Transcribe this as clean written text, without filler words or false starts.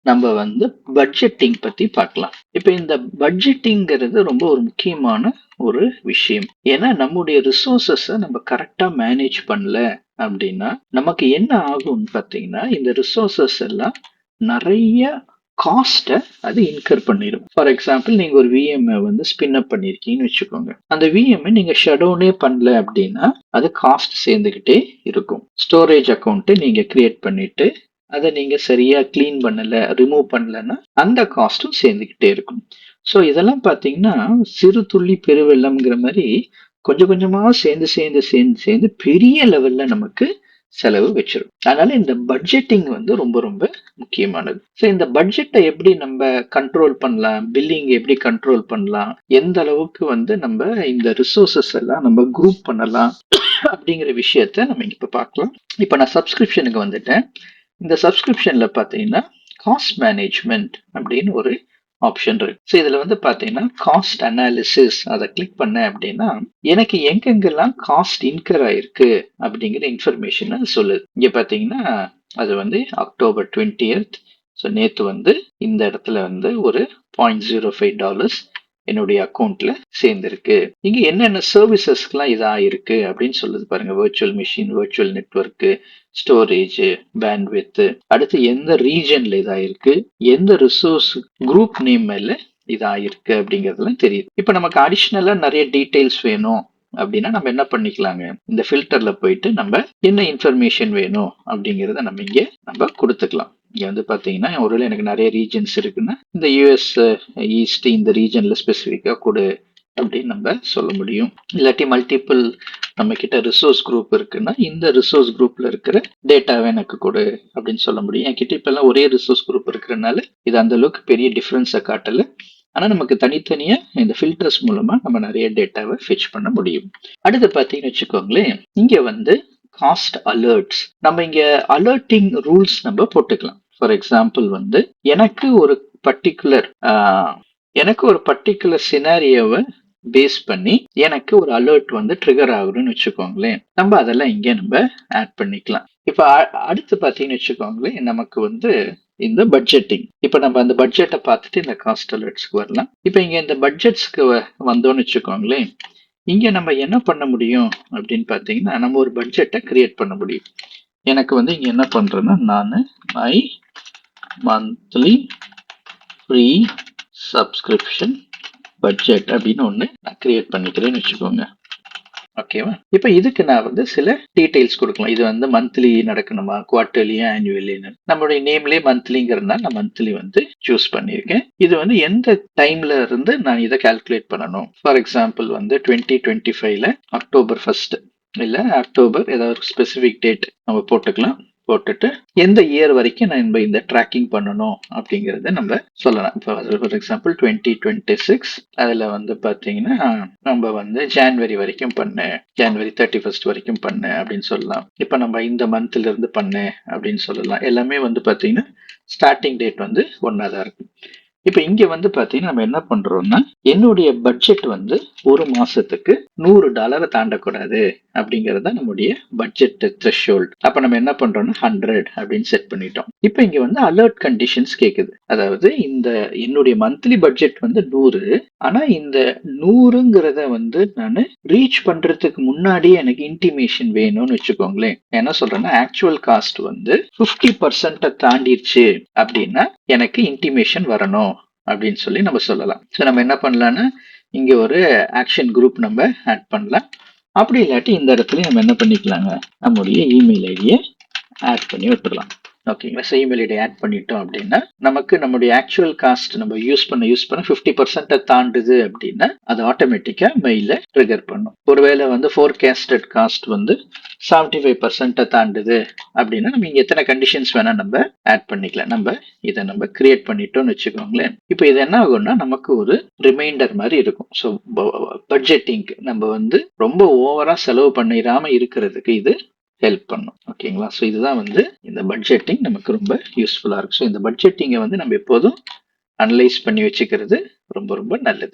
நம்ம வந்து பட்ஜெட்டிங் பத்தி பார்க்கலாம். இப்ப இந்த பட்ஜெட்டிங்கிறது ரொம்ப ஒரு முக்கியமான ஒரு விஷயம். ஏன்னா நம்முடைய ரிசோர்சஸ நம்ம கரெக்டா மேனேஜ் பண்ணல அப்படின்னா நமக்கு என்ன ஆகும்னு பார்த்தீங்கன்னா இந்த ரிசோர்சஸ் எல்லாம் நிறைய காஸ்ட்டை அது இன்கர் பண்ணிடும். ஃபார் எக்ஸாம்பிள் நீங்க ஒரு விஎம் வந்து ஸ்பின் அப் பண்ணிருக்கீங்கன்னு வச்சுக்கோங்க. அந்த விஎம் நீங்க ஷட் டவுனே பண்ணல அப்படின்னா அது காஸ்ட் சேர்ந்துகிட்டே இருக்கும். ஸ்டோரேஜ் அக்கௌண்ட் நீங்க கிரியேட் பண்ணிட்டு அதை நீங்க சரியா கிளீன் பண்ணல, ரிமூவ் பண்ணலன்னா அந்த காஸ்டும் சேர்ந்துகிட்டே இருக்கும். ஸோ இதெல்லாம் பார்த்தீங்கன்னா சிறு துள்ளி பெருவெள்ளம்ங்கிற மாதிரி கொஞ்சம் கொஞ்சமா சேர்ந்து சேர்ந்து சேர்ந்து சேர்ந்து பெரிய லெவல்ல நமக்கு செலவு வச்சிரும். அதனால இந்த பட்ஜெட்டிங் வந்து ரொம்ப ரொம்ப முக்கியமானது. ஸோ இந்த பட்ஜெட்டை எப்படி நம்ம கண்ட்ரோல் பண்ணலாம், பில்லிங் எப்படி கண்ட்ரோல் பண்ணலாம், எந்த அளவுக்கு வந்து நம்ம இந்த ரிசோர்சஸ் எல்லாம் நம்ம குரூப் பண்ணலாம் அப்படிங்கிற விஷயத்த நம்ம இப்ப பார்க்கலாம். இப்ப நான் சப்ஸ்கிரிப்ஷனுக்கு வந்துட்டேன். இந்த சப்ஸ்கிரிப்ஷன்ல பாத்தீங்கன்னா காஸ்ட் மேனேஜ்மெண்ட் அப்படின்னு ஒரு ஆப்ஷன் இருக்கு. ஸோ இதுல வந்து பாத்தீங்கன்னா காஸ்ட் அனாலிசிஸ் அதை கிளிக் பண்ண அப்படின்னா எனக்கு எங்கெங்கெல்லாம் காஸ்ட் இன்கர் ஆயிருக்கு அப்படிங்கிற இன்ஃபர்மேஷன் சொல்லுது. இங்க பாத்தீங்கன்னா அது வந்து அக்டோபர் 20th. ஸோ நேத்து வந்து இந்த இடத்துல வந்து ஒரு $0.05 என்னுடைய அக்கௌண்ட்ல சேர்ந்திருக்கு. இங்க என்னென்ன சர்வீசஸ்க்குலாம் இது ஆயிருக்கு அப்படின்னு சொல்லுது பாருங்க. Virtual machine, virtual network, storage, bandwidth, அடுத்து எந்த ரீஜன்ல இதாயிருக்கு, எந்த ரிசோர்ஸ் குரூப் நேம் மேல இதாயிருக்கு அப்படிங்கறதுலாம் தெரியுது. இப்ப நமக்கு அடிஷ்னலா நிறைய டீடைல்ஸ் வேணும் அப்படின்னா நம்ம என்ன பண்ணிக்கலாங்க, இந்த ஃபில்டர்ல போயிட்டு நம்ம என்ன இன்ஃபர்மேஷன் வேணும் அப்படிங்கறத நம்ம இங்க நம்ம கொடுத்துக்கலாம். இங்க வந்து பாத்தீங்கன்னா ஒருவேளை எனக்கு நிறைய ரீஜன்ஸ் இருக்குன்னா இந்த யூஎஸ் ஈஸ்ட் இந்த ரீஜன்ல ஸ்பெசிஃபிக்கா கொடு அப்படின்னு நம்ம சொல்ல முடியும். இல்லாட்டி மல்டிபிள் நம்ம கிட்ட ரிசோர்ஸ் குரூப் இருக்குன்னா இந்த ரிசோர்ஸ் குரூப்ல இருக்கிற டேட்டாவை எனக்கு கொடு அப்படின்னு சொல்ல முடியும். என்கிட்ட இப்ப எல்லாம் ஒரே ரிசோர்ஸ் குரூப் இருக்கிறதுனால இது அந்த அளவுக்கு பெரிய டிஃபரன்ஸை காட்டல. ஆனா நமக்கு தனித்தனியா இந்த ஃபில்டர்ஸ் மூலமா நம்ம நிறைய டேட்டாவை ஃபெச் பண்ண முடியும். அடுத்து பாத்தீங்கன்னு வச்சுக்கோங்களேன், இங்க வந்து காஸ்ட் அலர்ட்ஸ், நம்ம இங்க அலர்ட்டிங் ரூல்ஸ் நம்ம போட்டுக்கலாம். ஃபார் எக்ஸாம்பிள் வந்து எனக்கு ஒரு பர்டிகுலர் சினாரியோவை பேஸ் பண்ணி எனக்கு ஒரு அலர்ட் வந்து ட்ரிகர் ஆகுதுன்னு வச்சுக்கோங்களேன். நம்ம அதெல்லாம் இங்க நம்ம ஆட் பண்ணிக்கலாம். இப்ப அடுத்து பாத்தீங்கன்னு வச்சுக்கோங்களேன், நமக்கு வந்து இந்த பட்ஜெட்டிங். இப்ப நம்ம அந்த பட்ஜெட்டை பார்த்துட்டு இந்த காஸ்ட் அலர்ட்ஸ்க்கு வரலாம். இப்ப இங்க இந்த பட்ஜெட்ஸ்க்கு வந்தோம்னு வச்சுக்கோங்களேன், இங்க நம்ம என்ன பண்ண முடியும் அப்படின்னு பாத்தீங்கன்னா நம்ம ஒரு பட்ஜெட்டை கிரியேட் பண்ண முடியும். எனக்கு வந்து இங்க என்ன பண்றேன்னா நான் my monthly free subscription budget அப்படின்னு ஒண்ணு நான் கிரியேட் பண்ணிக்கிறேன்னு வச்சுக்கோங்க. ஓகேவா? இப்ப இதுக்கு நான் வந்து சில டீடைல்ஸ் கொடுக்கலாம். இது வந்து மந்த்லி நடக்கணுமா, குவார்டர்லியா, ஆனுவலின்னு. நம்மளுடைய நேம்லயே மந்த்லிங்கிறதுனால நான் மந்த்லி வந்து சூஸ் பண்ணியிருக்கேன். இது வந்து எந்த டைம்ல இருந்து நான் இதை கால்குலேட் பண்ணணும். ஃபார் எக்ஸாம்பிள் வந்து 2025ல அக்டோபர் 1 இல்ல அக்டோபர் ஏதாவது ஸ்பெசிபிக் டேட் நம்ம போட்டுக்கலாம். போட்டுட்டு எந்த இயர் வரைக்கும் நம்ம இந்த ட்ராக்கிங் பண்ணணும் அப்படிங்கறத நம்ம சொல்லலாம். இப்போ ஃபார் எக்ஸாம்பிள் 2026 அதுல வந்து பாத்தீங்கன்னா நம்ம வந்து ஜான்வரி வரைக்கும் பண்ணேன், ஜான்வரி 31 வரைக்கும் பண்ணேன் அப்படின்னு சொல்லலாம். இப்ப நம்ம இந்த மந்த்ல இருந்து பண்ணேன் அப்படின்னு சொல்லலாம். எல்லாமே வந்து பாத்தீங்கன்னா ஸ்டார்டிங் டேட் வந்து ஒன்னாதான் இருக்கும். இப்ப இங்க வந்து பாத்தீங்கன்னா நம்ம என்ன பண்றோம்னா என்னுடைய பட்ஜெட் வந்து ஒரு மாசத்துக்கு $100 தாண்டக்கூடாது அப்படிங்கறத நம்முடைய பட்ஜெட் த்ரெஷோல்ட். அப்ப நம்ம என்ன பண்றோம்னா 100 அப்படின்னு செட் பண்ணிட்டோம். இப்ப இங்க வந்து அலர்ட் கண்டிஷன்ஸ் கேக்குது. அதாவது இந்த என்னுடைய மந்த்லி பட்ஜெட் வந்து 100, ஆனா இந்த 100ங்கிறத வந்து நான் ரீச் பண்றதுக்கு முன்னாடியே எனக்கு இன்டிமேஷன் வேணும்னு வச்சுக்கோங்களேன். என்ன சொல்றேன்னா ஆக்சுவல் காஸ்ட் வந்து 50% தாண்டிடுச்சு அப்படின்னா எனக்கு இன்டிமேஷன் வரணும் அப்படின்னு சொல்லி நம்ம சொல்லலாம். ஸோ நம்ம என்ன பண்ணலாம்னா இங்க ஒரு ஆக்ஷன் குரூப் நம்ம ஆட் பண்ணலாம். அப்படி இல்லாட்டி இந்த இடத்துல நம்ம என்ன பண்ணிக்கலாங்க, நம்முடைய இமெயில் ஐடியை ஆட் பண்ணி விட்டுடலாம். ஓகேங்களா? ஸோ இமெயில் ஐடி ஆட் பண்ணிட்டோம் அப்படின்னா நமக்கு நம்முடைய ஆக்சுவல் காஸ்ட் நம்ம யூஸ் பண்ண 50% தாண்டுது அப்படின்னா அது ஆட்டோமேட்டிக்கா மெயில ட்ரிகர் பண்ணும். ஒருவேளை வந்து ஃபோர்காஸ்டட் காஸ்ட் வந்து 75% தாண்டுது அப்படின்னா நம்ம இங்க எத்தனை கண்டிஷன்ஸ் வேணா நம்ம ஆட் பண்ணிக்கலாம். நம்ம இதை நம்ம கிரியேட் பண்ணிட்டோம்னு வச்சுக்கோங்களேன். இப்போ இது என்ன ஆகும்னா நமக்கு ஒரு ரிமைண்டர் மாதிரி இருக்கும். ஸோ பட்ஜெட்டிங் நம்ம வந்து ரொம்ப ஓவரா செலவு பண்ணிடாம இருக்கிறதுக்கு இது ஹெல்ப் பண்ணும். ஓகேங்களா? ஸோ இதுதான் வந்து இந்த பட்ஜெட்டிங் நமக்கு ரொம்ப யூஸ்ஃபுல்லா இருக்கும். ஸோ இந்த பட்ஜெட்டிங்கை வந்து நம்ம எப்போதும் அனலைஸ் பண்ணி வச்சுக்கிறது ரொம்ப ரொம்ப நல்லது.